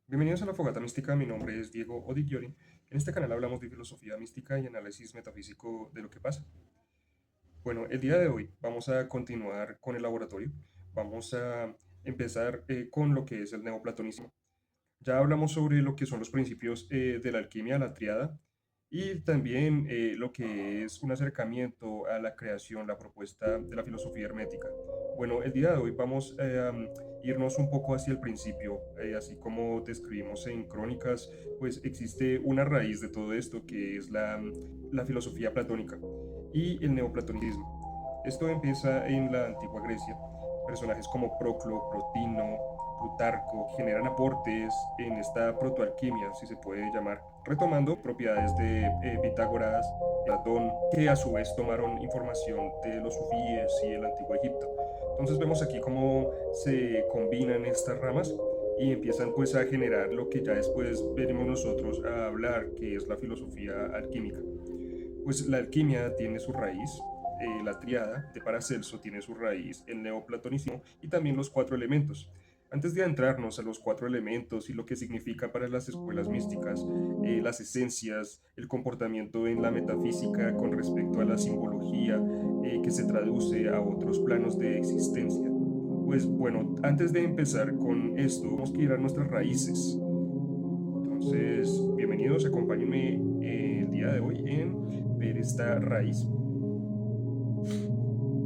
Bienvenidos a la Fogata Mística, mi nombre es Diego Odigiori. En este canal hablamos de filosofía mística y análisis metafísico de lo que pasa. Bueno, el día de hoy vamos a continuar con el laboratorio. Vamos a empezar con lo que es el neoplatonismo. Ya hablamos sobre lo que son los principios de la alquimia, la triada, y también lo que es un acercamiento a la creación, la propuesta de la filosofía hermética. Bueno, el día de hoy vamos a irnos un poco hacia el principio, así como describimos en Crónicas, pues existe una raíz de todo esto que es la filosofía platónica y el neoplatonismo. Esto empieza en la antigua Grecia. Personajes como Proclo, Plotino, Plutarco generan aportes en esta protoalquimia, si se puede llamar, retomando propiedades de Pitágoras, Platón, que a su vez tomaron información de los sufíes y el antiguo Egipto. Entonces vemos aquí cómo se combinan estas ramas y empiezan pues a generar lo que ya después veremos nosotros a hablar, que es la filosofía alquímica. Pues la alquimia tiene su raíz, la triada de Paracelso tiene su raíz, el neoplatonicismo y también los cuatro elementos. Antes de adentrarnos a los cuatro elementos y lo que significa para las escuelas místicas, las esencias, el comportamiento en la metafísica con respecto a la simbología que se traduce a otros planos de existencia. Pues bueno, antes de empezar con esto, tenemos que ir a nuestras raíces. Entonces, bienvenidos, acompáñenme el día de hoy en ver esta raíz.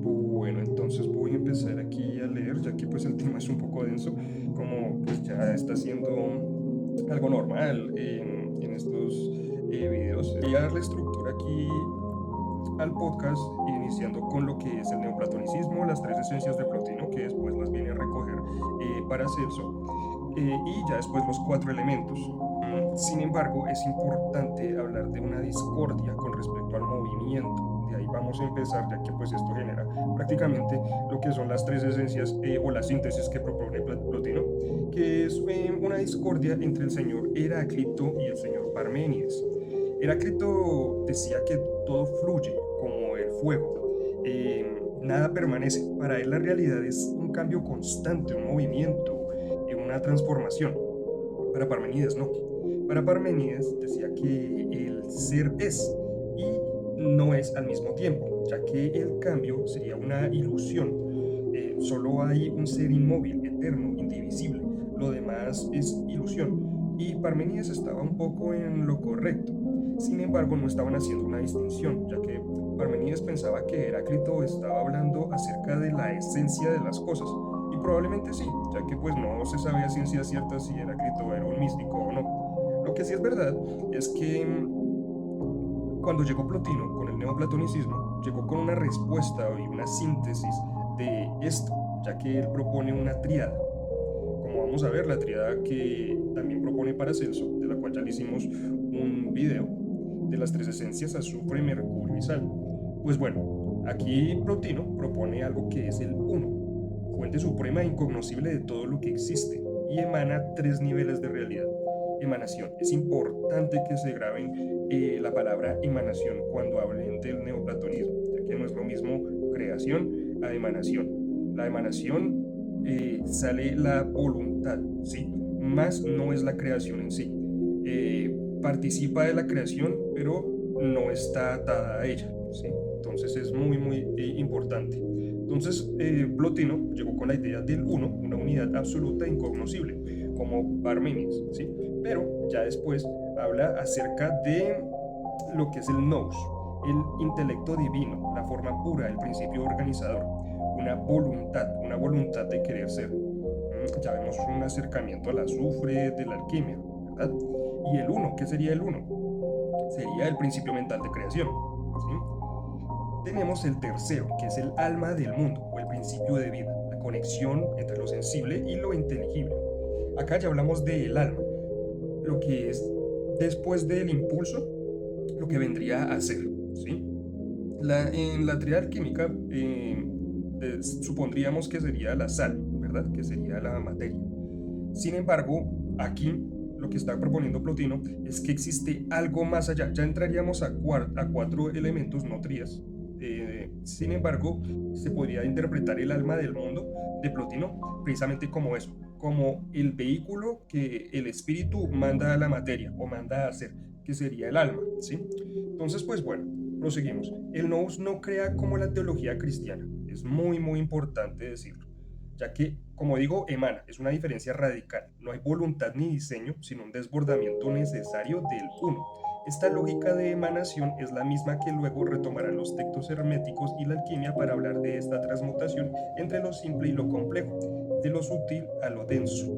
Bueno, entonces voy a empezar aquí a leer, ya que pues el tema es un poco denso, como pues ya está siendo algo normal en estos videos. Voy a darle estructura aquí al podcast, iniciando con lo que es el neoplatonicismo, las tres esencias de Plotino, que después las viene a recoger Paracelso, y ya después los cuatro elementos. Sin embargo, es importante hablar de una discordia con respecto al movimiento. De ahí vamos a empezar, ya que pues esto genera prácticamente lo que son las tres esencias o la síntesis que propone Plotino, que es una discordia entre el señor Heráclito y el señor Parménides. Heráclito decía que todo fluye como el fuego, nada permanece. Para él la realidad es un cambio constante, un movimiento, una transformación. Para Parmenides no. Para Parmenides decía que el ser es y no es al mismo tiempo, ya que el cambio sería una ilusión. Solo hay un ser inmóvil, eterno, indivisible. Lo demás es ilusión. Y Parmenides estaba un poco en lo correcto. Sin embargo, no estaban haciendo una distinción, ya que Parmenides pensaba que Heráclito estaba hablando acerca de la esencia de las cosas. Y probablemente sí, ya que pues no se sabe a ciencia cierta si Heráclito era un místico o no. Lo que sí es verdad es que cuando llegó Plotino con el neoplatonicismo, llegó con una respuesta y una síntesis de esto, ya que él propone una tríada. Como vamos a ver, la tríada que también propone Paracelso, de la cual ya le hicimos un video, de las tres esencias, azufre, mercurio y sal. Pues bueno, aquí Plotino propone algo que es el uno, fuente suprema e incognoscible de todo lo que existe, y emana tres niveles de realidad. Emanación. Es importante que se graben la palabra emanación cuando hablen del neoplatonismo, ya que no es lo mismo creación a emanación. La emanación sale la voluntad, ¿sí? Más no es la creación en sí. Participa de la creación, pero no está atada a ella, ¿sí? Entonces es muy, muy importante. Entonces, Plotino llegó con la idea del uno, una unidad absoluta e incognoscible, como Parménides, ¿sí? Pero ya después habla acerca de lo que es el nous, el intelecto divino, la forma pura, el principio organizador, una voluntad de querer ser. Ya vemos un acercamiento al azufre de la alquimia, ¿verdad? Y el uno, ¿qué sería el uno? Sería el principio mental de creación, ¿sí? Tenemos el tercero, que es el alma del mundo, o el principio de vida, la conexión entre lo sensible y lo inteligible. Acá ya hablamos del alma, lo que es después del impulso, lo que vendría a ser, ¿sí? En la triada química supondríamos que sería la sal, ¿verdad? Que sería la materia. Sin embargo, aquí lo que está proponiendo Plotino es que existe algo más allá. Ya entraríamos a cuatro elementos, no trías. Sin embargo, se podría interpretar el alma del mundo de Plotino precisamente como eso, como el vehículo que el espíritu manda a la materia o manda a hacer, que sería el alma, ¿sí? Entonces, pues bueno, proseguimos. El nous no crea como la teología cristiana, es muy importante decirlo, ya que, como digo, emana, es una diferencia radical, no hay voluntad ni diseño, sino un desbordamiento necesario del uno. Esta lógica de emanación es la misma que luego retomarán los textos herméticos y la alquimia para hablar de esta transmutación entre lo simple y lo complejo, de lo sutil a lo denso.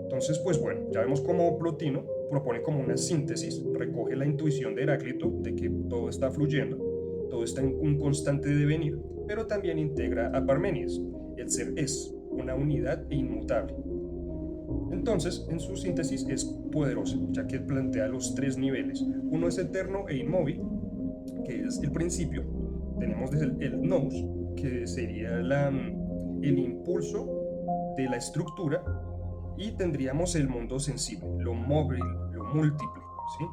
Entonces, pues bueno, ya vemos cómo Plotino propone como una síntesis, recoge la intuición de Heráclito de que todo está fluyendo, todo está en un constante devenir, pero también integra a Parménides, el ser es, una unidad e inmutable. Entonces, en su síntesis es poderosa, ya que plantea los tres niveles. Uno es eterno e inmóvil, que es el principio. Tenemos desde el nous, que sería el impulso de la estructura, y tendríamos el mundo sensible, lo móvil, lo múltiple, ¿sí?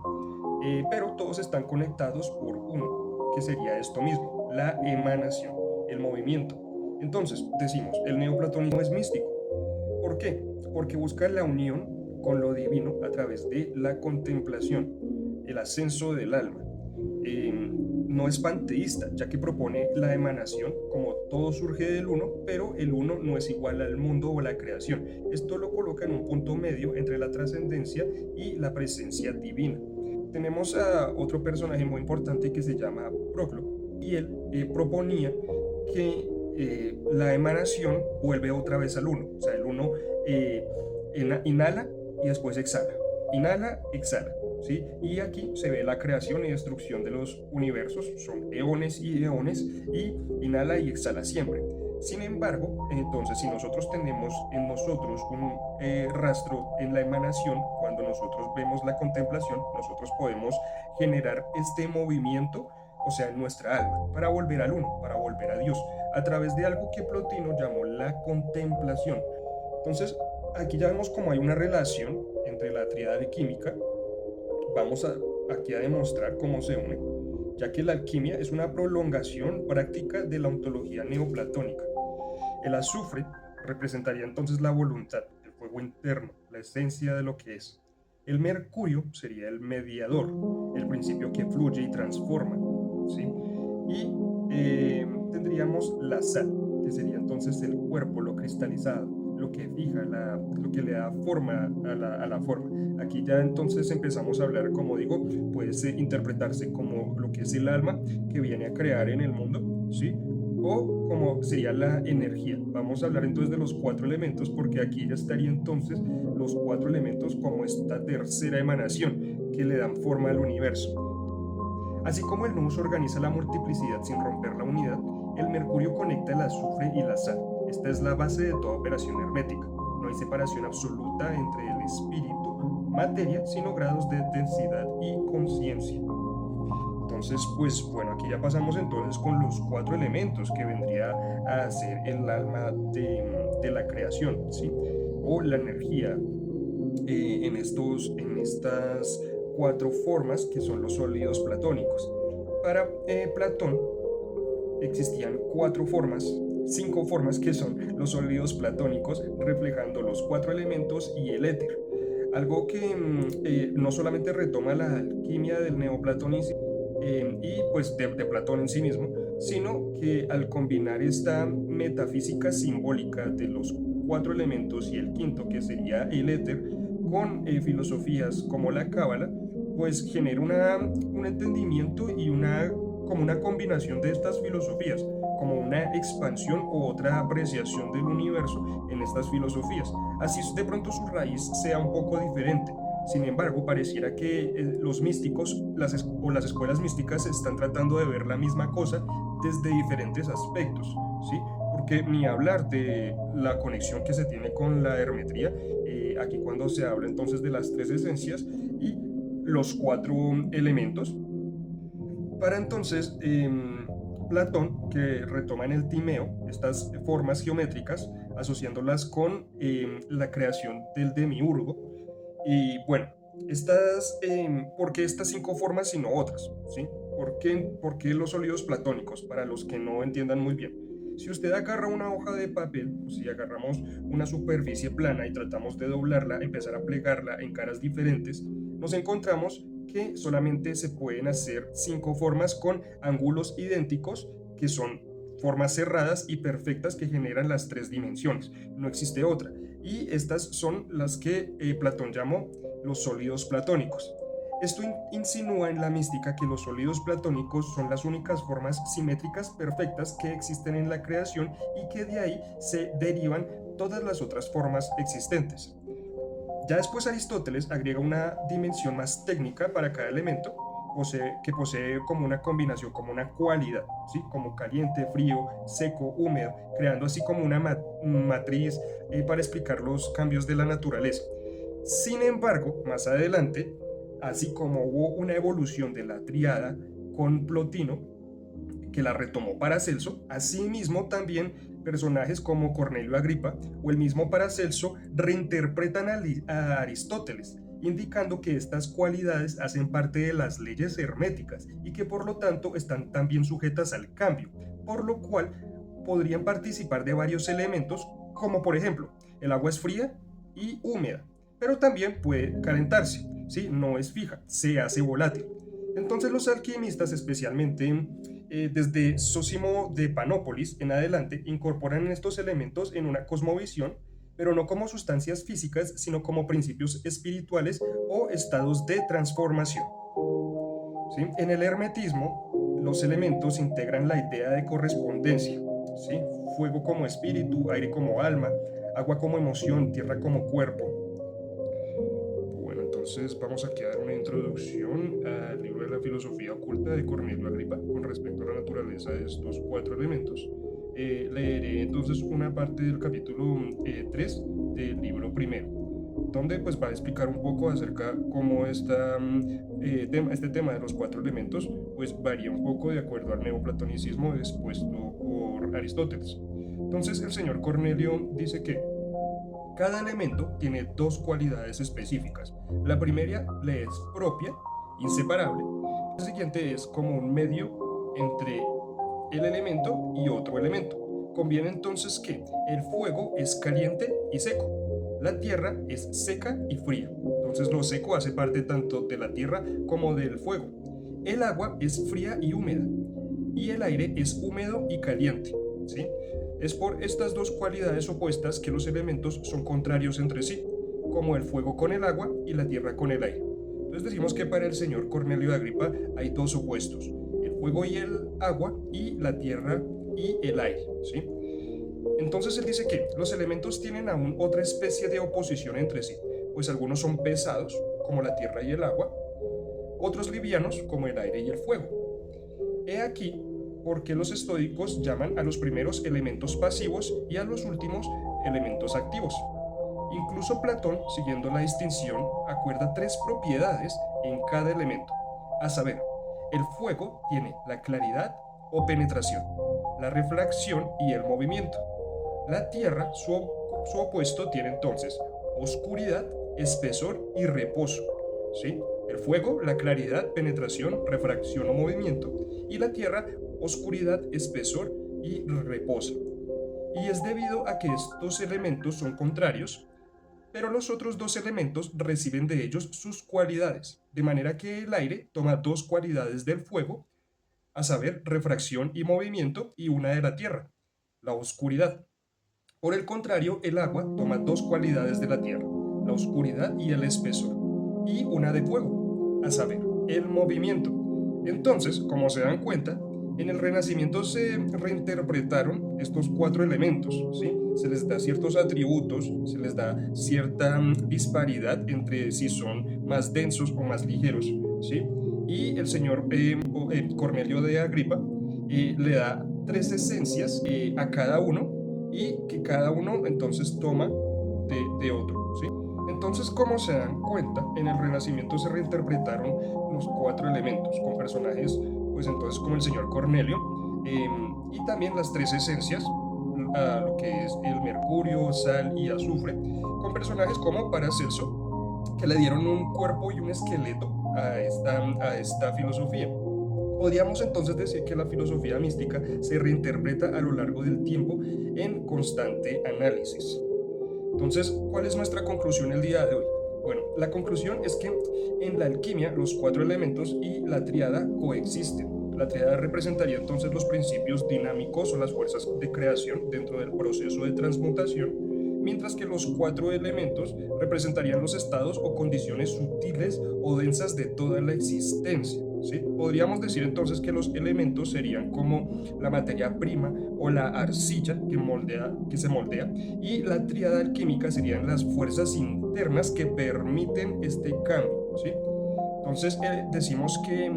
Pero todos están conectados por uno, que sería esto mismo, la emanación, el movimiento. Entonces, decimos, el neoplatonismo es místico. ¿Por qué? Porque busca la unión con lo divino a través de la contemplación, el ascenso del alma. No es panteísta, ya que propone la emanación como todo surge del uno, pero el uno no es igual al mundo o la creación. Esto lo coloca en un punto medio entre la trascendencia y la presencia divina. Tenemos a otro personaje muy importante que se llama Proclo, y él proponía que la emanación vuelve otra vez al uno, o sea, el uno eh, inhala y después exhala, inhala, exhala. ¿Sí? Y aquí se ve la creación y destrucción de los universos, son eones y eones, y inhala y exhala siempre. Sin embargo, entonces, si nosotros tenemos en nosotros un rastro en la emanación, cuando nosotros vemos la contemplación, nosotros podemos generar este movimiento, o sea, en nuestra alma, para volver al uno, para volver a Dios, a través de algo que Plotino llamó la contemplación. Entonces, aquí ya vemos cómo hay una relación entre la tríada química. Vamos aquí a demostrar cómo se une, ya que la alquimia es una prolongación práctica de la ontología neoplatónica. El azufre representaría entonces la voluntad, el fuego interno, la esencia de lo que es. El mercurio sería el mediador, el principio que fluye y transforma, ¿sí? Y tendríamos la sal, que sería entonces el cuerpo, lo cristalizado, lo que fija, lo que le da forma a la forma. Aquí ya entonces empezamos a hablar, como digo, puede interpretarse como lo que es el alma que viene a crear en el mundo, ¿sí? O como sería la energía. Vamos a hablar entonces de los cuatro elementos, porque aquí ya estaría entonces los cuatro elementos como esta tercera emanación que le dan forma al universo. Así como el nous organiza la multiplicidad sin romper la unidad, el mercurio conecta el azufre y la sal. Esta es la base de toda operación hermética. No hay separación absoluta entre el espíritu, materia, sino grados de densidad y conciencia. Entonces, pues bueno, aquí ya pasamos entonces con los cuatro elementos que vendría a ser el alma de la creación, ¿sí? O la energía en estas cuatro formas que son los sólidos platónicos. Para Platón existían cinco formas que son los sólidos platónicos, reflejando los cuatro elementos y el éter. Algo que no solamente retoma la alquimia del neoplatonismo y pues de Platón en sí mismo, sino que al combinar esta metafísica simbólica de los cuatro elementos y el quinto, que sería el éter, con filosofías como la cábala, pues genera un entendimiento y como una combinación de estas filosofías, como una expansión u otra apreciación del universo en estas filosofías. Así de pronto su raíz sea un poco diferente. Sin embargo, pareciera que los místicos o las escuelas místicas están tratando de ver la misma cosa desde diferentes aspectos, ¿sí? Porque ni hablar de la conexión que se tiene con la hermetría, aquí cuando se habla entonces de las tres esencias y los cuatro elementos, para entonces Platón, que retoma en el Timeo estas formas geométricas, asociándolas con la creación del demiurgo. Y bueno, ¿por qué estas cinco formas y no otras? ¿Sí? ¿Por qué los sólidos platónicos? Para los que no entiendan muy bien. Si usted agarra una hoja de papel, o si agarramos una superficie plana y tratamos de doblarla, empezar a plegarla en caras diferentes, nos encontramos que solamente se pueden hacer 5 formas con ángulos idénticos, que son formas cerradas y perfectas que generan las 3 dimensiones. No existe otra. Y estas son las que Platón llamó los sólidos platónicos. Esto insinúa en la mística que los sólidos platónicos son las únicas formas simétricas perfectas que existen en la creación y que de ahí se derivan todas las otras formas existentes. Ya después Aristóteles agrega una dimensión más técnica para cada elemento, que posee como una combinación, como una cualidad, ¿sí? Como caliente, frío, seco, húmedo, creando así como una matriz para explicar los cambios de la naturaleza. Sin embargo, más adelante, así como hubo una evolución de la tríada con Plotino, que la retomó Paracelso, asimismo también personajes como Cornelio Agripa o el mismo Paracelso reinterpretan a Aristóteles, indicando que estas cualidades hacen parte de las leyes herméticas y que por lo tanto están también sujetas al cambio, por lo cual podrían participar de varios elementos, como por ejemplo, el agua es fría y húmeda, pero también puede calentarse, ¿sí? No es fija, se hace volátil. Entonces los alquimistas, especialmente desde Sósimo de Panópolis en adelante, incorporan estos elementos en una cosmovisión, pero no como sustancias físicas, sino como principios espirituales o estados de transformación. ¿Sí? En el hermetismo, los elementos integran la idea de correspondencia, ¿sí? Fuego como espíritu, aire como alma, agua como emoción, tierra como cuerpo. Bueno, entonces vamos aquí a dar una introducción al libro de la filosofía oculta de Cornelio Agripa con respecto a la naturaleza de estos 4 elementos. Leeré entonces una parte del capítulo 3 del libro primero, donde pues va a explicar un poco acerca cómo este tema de los 4 elementos pues varía un poco de acuerdo al neoplatonicismo expuesto por Aristóteles. Entonces el señor Cornelio dice que cada elemento tiene 2 cualidades específicas. La primera le es propia, inseparable. La siguiente es como un medio entre el elemento y otro elemento. Conviene entonces que el fuego es caliente y seco. La tierra es seca y fría. Entonces lo seco hace parte tanto de la tierra como del fuego. El agua es fría y húmeda. Y el aire es húmedo y caliente, ¿sí? Es por estas 2 cualidades opuestas que los elementos son contrarios entre sí, como el fuego con el agua y la tierra con el aire. Entonces decimos que para el señor Cornelio de Agripa hay 2 opuestos, el fuego y el agua y la tierra y el aire, ¿sí? Entonces él dice que los elementos tienen aún otra especie de oposición entre sí, pues algunos son pesados, como la tierra y el agua, otros livianos, como el aire y el fuego. He aquí por qué los estoicos llaman a los primeros elementos pasivos y a los últimos elementos activos. Incluso Platón, siguiendo la distinción, acuerda 3 propiedades en cada elemento, a saber, el fuego tiene la claridad o penetración, la refracción y el movimiento. La tierra, su opuesto, tiene entonces oscuridad, espesor y reposo, ¿sí? El fuego, la claridad, penetración, refracción o movimiento, y la tierra, oscuridad, espesor y reposo. Y es debido a que estos elementos son contrarios, pero los otros 2 elementos reciben de ellos sus cualidades, de manera que el aire toma 2 cualidades del fuego, a saber, refracción y movimiento, y una de la tierra, la oscuridad. Por el contrario, el agua toma 2 cualidades de la tierra, la oscuridad y el espesor, y una de fuego, a saber, el movimiento. Entonces, como se dan cuenta, en el Renacimiento se reinterpretaron estos 4 elementos, ¿sí? Se les da ciertos atributos, se les da cierta disparidad entre si son más densos o más ligeros, ¿sí? Y el señor Cornelio de Agripa le da 3 esencias a cada uno y que cada uno entonces toma de otro, ¿sí? Entonces, como se dan cuenta, en el Renacimiento se reinterpretaron los 4 elementos con personajes, pues entonces como el señor Cornelio, y también las 3 esencias, lo que es el mercurio, sal y azufre, con personajes como Paracelso, que le dieron un cuerpo y un esqueleto a esta filosofía. Podríamos entonces decir que la filosofía mística se reinterpreta a lo largo del tiempo en constante análisis. Entonces, ¿cuál es nuestra conclusión el día de hoy? Bueno, la conclusión es que en la alquimia los cuatro elementos y la tríada coexisten. La tríada representaría entonces los principios dinámicos o las fuerzas de creación dentro del proceso de transmutación, mientras que los cuatro elementos representarían los estados o condiciones sutiles o densas de toda la existencia. ¿Sí? Podríamos decir entonces que los elementos serían como la materia prima o la arcilla que se moldea, y la tríada alquímica serían las fuerzas internas que permiten este cambio. ¿Sí? Entonces decimos que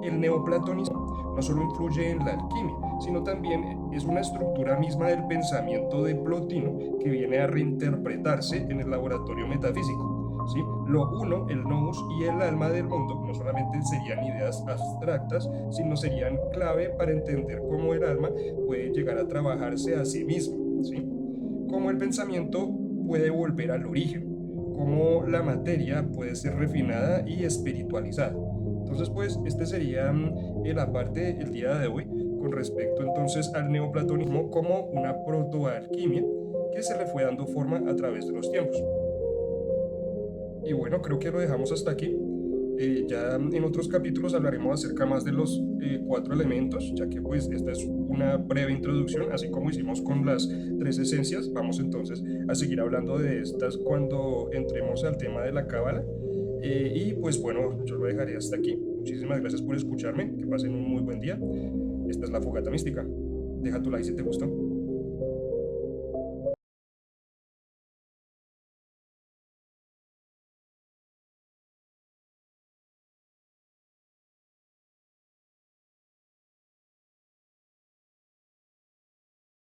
el neoplatonismo no solo influye en la alquimia, sino también es una estructura misma del pensamiento de Plotino que viene a reinterpretarse en el laboratorio metafísico. ¿Sí? Lo uno, el nous y el alma del mundo, no solamente serían ideas abstractas, sino serían clave para entender cómo el alma puede llegar a trabajarse a sí mismo. ¿Sí? Cómo el pensamiento puede volver al origen, cómo la materia puede ser refinada y espiritualizada. Entonces, pues, este sería el aparte el día de hoy con respecto entonces al neoplatonismo como una protoalquimia que se le fue dando forma a través de los tiempos. Y bueno, creo que lo dejamos hasta aquí. Ya en otros capítulos hablaremos acerca más de los cuatro elementos, ya que pues esta es una breve introducción, así como hicimos con las tres esencias. Vamos entonces a seguir hablando de estas cuando entremos al tema de la cábala. Y pues bueno, yo lo dejaré hasta aquí. Muchísimas gracias por escucharme, que pasen un muy buen día. Esta es La Fogata Mística. Deja tu like si te gustó.